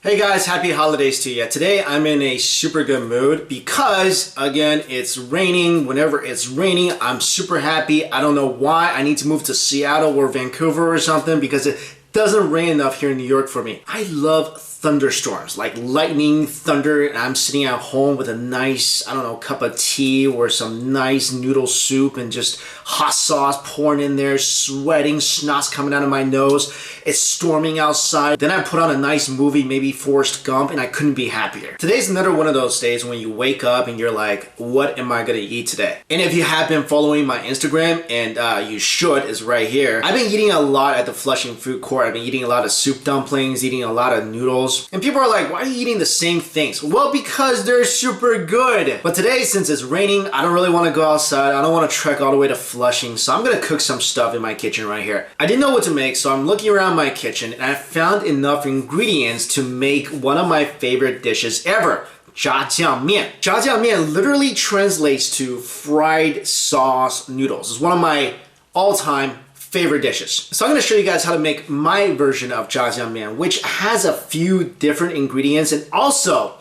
Hey guys, happy holidays to you. Today I'm in a super good mood because, again, it's raining. Whenever it's raining, I'm super happy. I don't know why. I need to move to Seattle or Vancouver or something because it doesn't rain enough here in New York for me. I love thunderstorms, like lightning, thunder, and I'm sitting at home with a nice, I don't know, cup of tea or some nice noodle soup and just hot sauce pouring in there, sweating, snot's coming out of my nose. It's storming outside. Then I put on a nice movie, maybe Forrest Gump, and I couldn't be happier. Today's another one of those days when you wake up and you're like, what am I gonna eat today? And if you have been following my Instagram, and you should, it's right here. I've been eating a lot at the Flushing Food Court. I've been eating a lot of soup dumplings, eating a lot of noodles. And people are like, why are you eating the same things? Well, because they're super good. But today, since it's raining, I don't really want to go outside. I don't want to trek all the way to Flushing. So I'm going to cook some stuff in my kitchen right here. I didn't know what to make, so I'm looking around my kitchen and I found enough ingredients to make one of my favorite dishes ever. Zha Jiang Mian. Zha Jiang Mian literally translates to fried sauce noodles. It's one of my all-time favorite dishes. So I'm going to show you guys how to make my version of Zha Jiang Mian, which has a few different ingredients, and also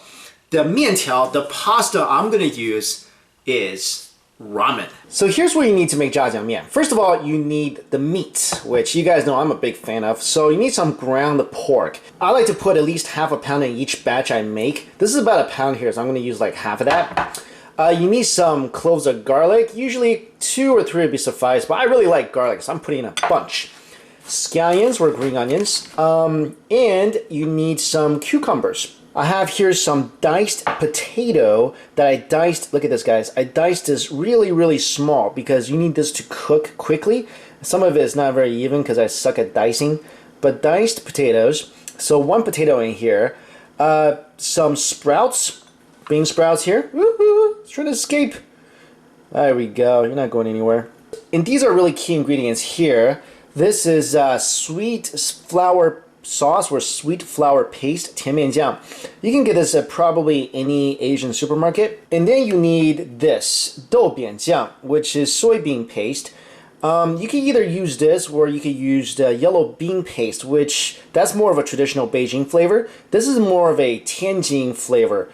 the miantiao, the pasta I'm going to use, is ramen. So here's what you need to make Zha Jiang Mian. First of all, you need the meat, which you guys know I'm a big fan of. So you need some ground pork. I like to put at least half a pound in each batch I make. This is about a pound here, so I'm going to use like half of that. You need some cloves of garlic. Usually 2 or 3 would be suffice, but I really like garlic, so I'm putting in a bunch. Scallions or green onions, and you need some cucumbers. I have here some diced potato that I diced. Look at this, guys. I diced this really small because you need this to cook quickly. Some of it is not very even because I suck at dicing, but diced potatoes. So 1 potato in here, some sprouts. Bean sprouts here. Woohoo! It's trying to escape. There we go. You're not going anywhere. And these are really key ingredients here. This is sweet flour sauce or sweet flour paste, 甜面酱. You can get this at probably any Asian supermarket. And then you need this, 豆扁酱, which is soybean paste. You can either use this or you could use the yellow bean paste, which that's more of a traditional Beijing flavor. This is more of a Tianjin flavor.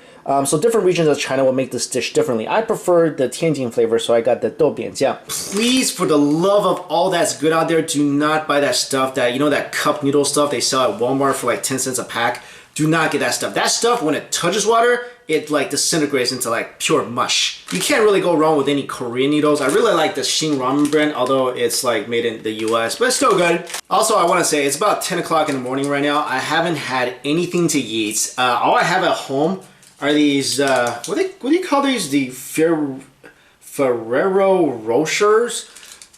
So different regions of China will make this dish differently. I prefer the Tianjin flavor, so I got the 豆扁酱. Please, for the love of all that's good out there, do not buy that stuff that, you know, that cup noodle stuff they sell at Walmart for like 10 cents a pack. Do not get that stuff. That stuff, when it touches water, it like disintegrates into like pure mush. You can't really go wrong with any Korean noodles. I really like the Shin Ramen brand, although it's like made in the US, but it's still good. Also, I want to say it's about 10 o'clock in the morning right now. I haven't had anything to eat. All I have at home are these, what do you call these? The Ferrero Rochers?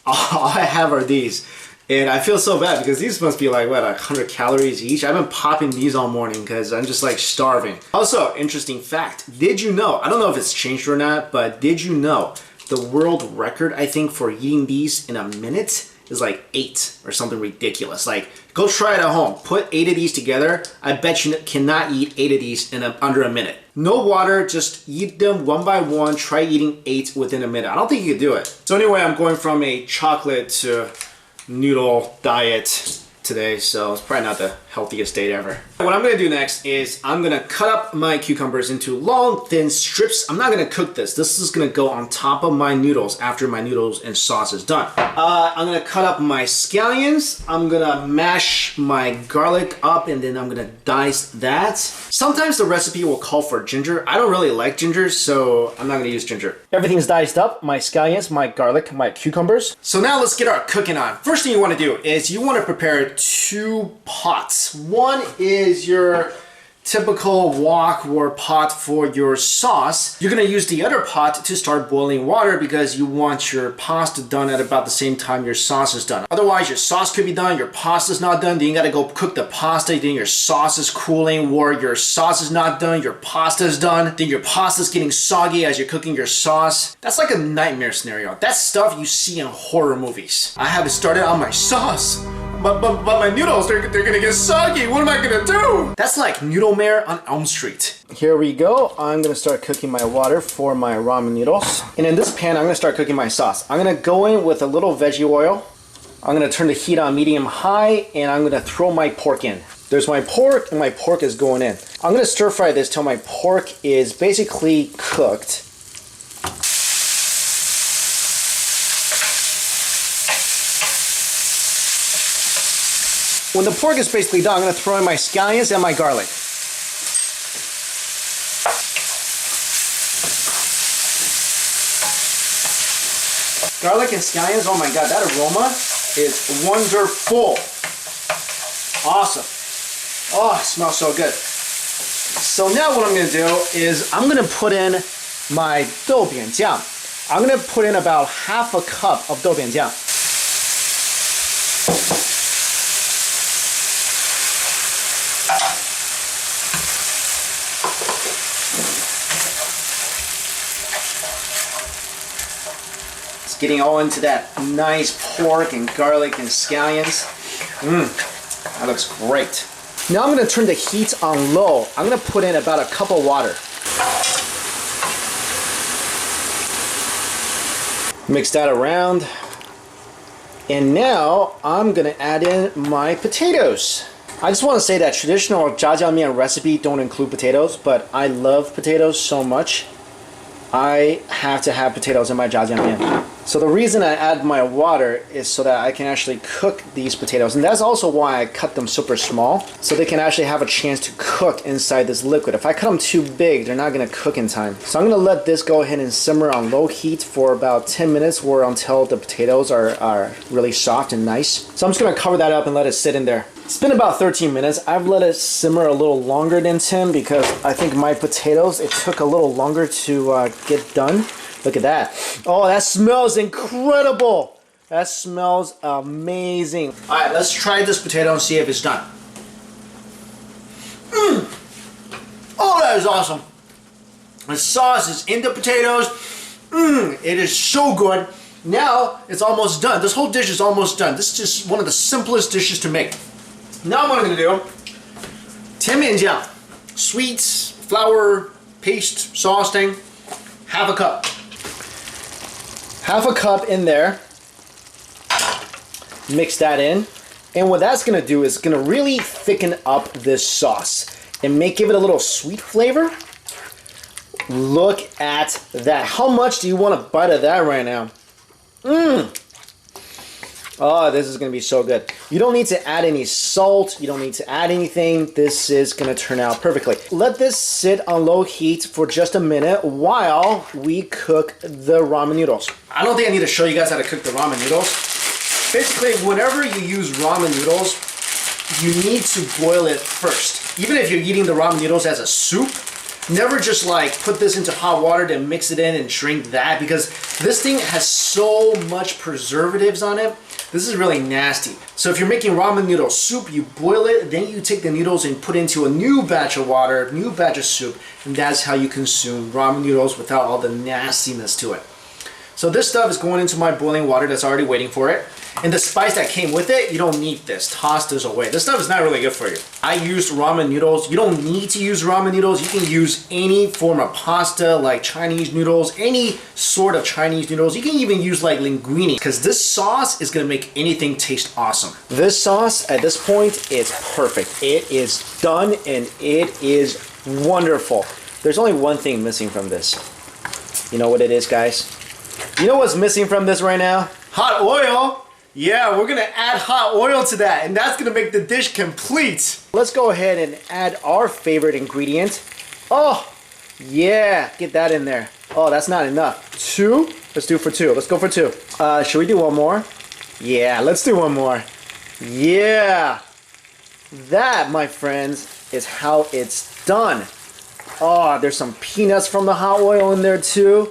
All I have are these. And I feel so bad because these must be like, what, 100 calories each? I've been popping these all morning because I'm just like starving. Also, interesting fact, did you know, I don't know if it's changed or not, but did you know the world record, I think, for eating these in a minute is like 8 or something ridiculous. Like, go try it at home. Put 8 of these together. I bet you cannot eat 8 of these in under a minute. No water, just eat them one by one. Try eating 8 within a minute. I don't think you could do it. So anyway, I'm going from a chocolate to noodle diet today, so it's probably not the healthiest date ever. What I'm gonna do next is I'm gonna cut up my cucumbers into long, thin strips. I'm not gonna cook this. This is gonna go on top of my noodles after my noodles and sauce is done. I'm gonna cut up my scallions. I'm gonna mash my garlic up and then I'm gonna dice that. Sometimes the recipe will call for ginger. I don't really like ginger, so I'm not gonna use ginger. Everything's diced up, my scallions, my garlic, my cucumbers. So now let's get our cooking on. First thing you wanna do is you wanna prepare 2 pots. One is your typical wok or pot for your sauce. You're gonna use the other pot to start boiling water because you want your pasta done at about the same time your sauce is done. Otherwise, your sauce could be done, your pasta's not done, then you gotta go cook the pasta, then your sauce is cooling, or your sauce is not done, your pasta's done, then your pasta's getting soggy as you're cooking your sauce. That's like a nightmare scenario. That's stuff you see in horror movies. I haven't started on my sauce. But my noodles, they're gonna get soggy. What am I gonna do? That's like Noodle Mare on Elm Street. Here we go. I'm gonna start cooking my water for my ramen noodles. And in this pan, I'm gonna start cooking my sauce. I'm gonna go in with a little veggie oil. I'm gonna turn the heat on medium high and I'm gonna throw my pork in. There's my pork, and my pork is going in. I'm gonna stir fry this till my pork is basically cooked. When the pork is basically done, I'm gonna throw in my scallions and my garlic. Garlic and scallions, oh my god, that aroma is wonderful. Awesome. Oh, it smells so good. So now what I'm going to do is I'm going to put in my 豆扁酱. I'm going to put in about half a cup of 豆扁酱. It's getting all into that nice pork and garlic and scallions. That looks great. Now I'm going to turn the heat on low. I'm going to put in about a cup of water. Mix that around. And now I'm going to add in my potatoes. I just want to say that traditional Zha Jiang Mian recipe don't include potatoes, but I love potatoes so much. I have to have potatoes in my Zha Jiang Mian. So the reason I add my water is so that I can actually cook these potatoes. And that's also why I cut them super small, so they can actually have a chance to cook inside this liquid. If I cut them too big, they're not going to cook in time. So I'm going to let this go ahead and simmer on low heat for about 10 minutes or until the potatoes are really soft and nice. So I'm just going to cover that up and let it sit in there. It's been about 13 minutes. I've let it simmer a little longer than 10 because I think my potatoes, it took a little longer to get done. Look at that. Oh, that smells incredible. That smells amazing. All right, let's try this potato and see if it's done. Oh, that is awesome. The sauce is in the potatoes. It is so good. Now it's almost done. This whole dish is almost done. This is just one of the simplest dishes to make. Now what I'm going to do, 甜面酱, sweet flour paste sauce thing, half a cup. Half a cup in there. Mix that in. And what that's going to do is going to really thicken up this sauce and give it a little sweet flavor. Look at that. How much do you want a bite of that right now? Oh, this is going to be so good. You don't need to add any salt. You don't need to add anything. This is going to turn out perfectly. Let this sit on low heat for just a minute while we cook the ramen noodles. I don't think I need to show you guys how to cook the ramen noodles. Basically, whenever you use ramen noodles, you need to boil it first. Even if you're eating the ramen noodles as a soup, never just like put this into hot water, then mix it in and drink that, because this thing has so much preservatives on it. This is really nasty. So if you're making ramen noodle soup, you boil it, then you take the noodles and put into a new batch of water, new batch of soup, and that's how you consume ramen noodles without all the nastiness to it. So this stuff is going into my boiling water that's already waiting for it. And the spice that came with it, you don't need this. Toss this away. This stuff is not really good for you. I used ramen noodles. You don't need to use ramen noodles. You can use any form of pasta, like Chinese noodles, any sort of Chinese noodles. You can even use like linguine, because this sauce is gonna make anything taste awesome. This sauce at this point is perfect. It is done and it is wonderful. There's only one thing missing from this. You know what it is, guys? You know what's missing from this right now? Hot oil. Yeah, we're gonna add hot oil to that, and that's gonna make the dish complete. Let's go ahead and add our favorite ingredient. Oh, yeah, get that in there. Oh, that's not enough. 2? Let's do for 2. Let's go for 2. Should we do one more? Yeah, let's do one more. Yeah. That, my friends, is how it's done. Oh, there's some peanuts from the hot oil in there too.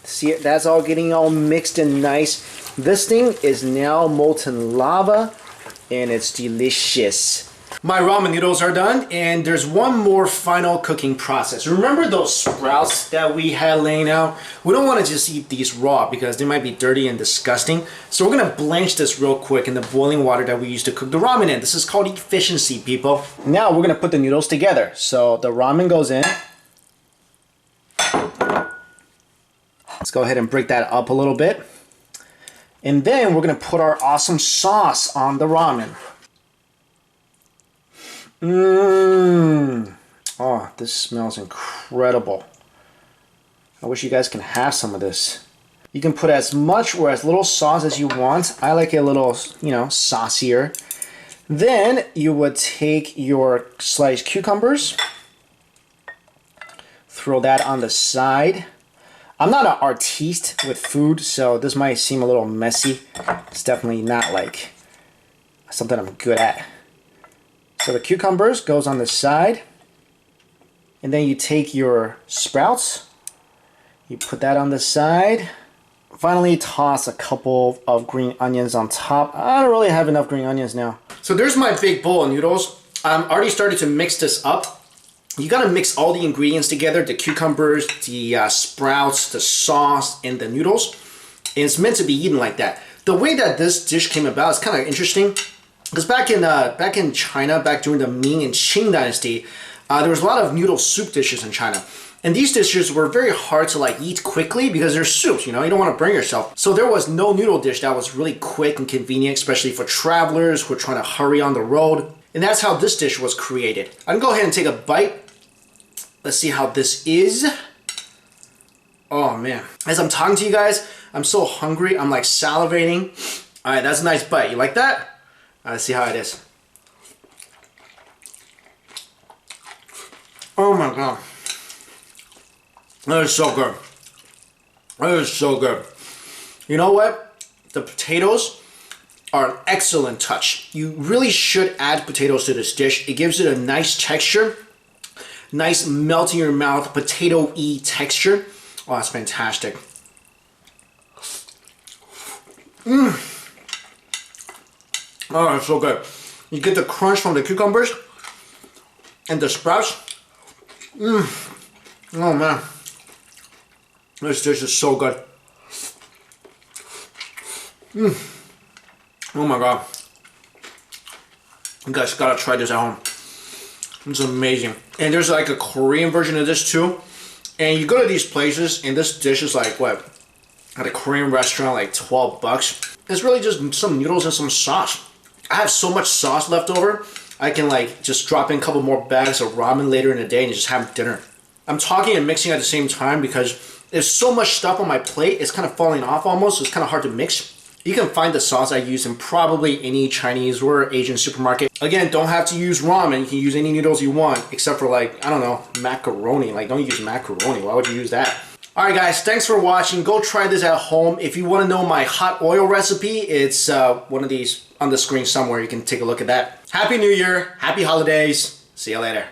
See, that's all getting all mixed and nice. This thing is now molten lava, and it's delicious. My ramen noodles are done, and there's one more final cooking process. Remember those sprouts that we had laying out? We don't want to just eat these raw because they might be dirty and disgusting. So we're going to blanch this real quick in the boiling water that we used to cook the ramen in. This is called efficiency, people. Now we're going to put the noodles together. So the ramen goes in. Let's go ahead and break that up a little bit. And then we're going to put our awesome sauce on the ramen. Mmm. Oh, this smells incredible. I wish you guys can have some of this. You can put as much or as little sauce as you want. I like it a little, you know, saucier. Then you would take your sliced cucumbers, throw that on the side. I'm not an artiste with food, so this might seem a little messy. It's definitely not like something I'm good at. So the cucumbers goes on the side, and then you take your sprouts, you put that on the side. Finally, toss a couple of green onions on top. I don't really have enough green onions now. So there's my big bowl of noodles. I'm already started to mix this up. You gotta mix all the ingredients together, the cucumbers, the sprouts, the sauce, and the noodles. And it's meant to be eaten like that. The way that this dish came about is kind of interesting. Because back in China, back during the Ming and Qing dynasty, there was a lot of noodle soup dishes in China. And these dishes were very hard to like eat quickly because they're soups, you know, you don't want to burn yourself. So there was no noodle dish that was really quick and convenient, especially for travelers who are trying to hurry on the road. And that's how this dish was created. I can go ahead and take a bite. Let's see how this is. Oh man, as I'm talking to you guys, I'm so hungry, I'm like salivating. All right, that's a nice bite. You like that? Let's see how it is. Oh my God. That is so good. That is so good. You know what? The potatoes are an excellent touch. You really should add potatoes to this dish. It gives it a nice texture. Nice melt in your mouth, potato-y texture. Oh, that's fantastic. Mmm. Oh, it's so good. You get the crunch from the cucumbers and the sprouts. Mmm. Oh man. This dish is so good. Mmm. Oh my God. You guys gotta try this at home. It's amazing. And there's like a Korean version of this too. And you go to these places and this dish is like what? At a Korean restaurant, like 12 bucks. It's really just some noodles and some sauce. I have so much sauce left over. I can like just drop in a couple more bags of ramen later in the day and just have dinner. I'm talking and mixing at the same time because there's so much stuff on my plate, it's kind of falling off almost, so it's kind of hard to mix. You can find the sauce I use in probably any Chinese or Asian supermarket. Again, don't have to use ramen, you can use any noodles you want, except for like, I don't know, macaroni. Like, don't use macaroni, why would you use that? Alright guys, thanks for watching. Go try this at home. If you want to know my hot oil recipe, it's one of these on the screen somewhere. You can take a look at that. Happy New Year, happy holidays, see you later.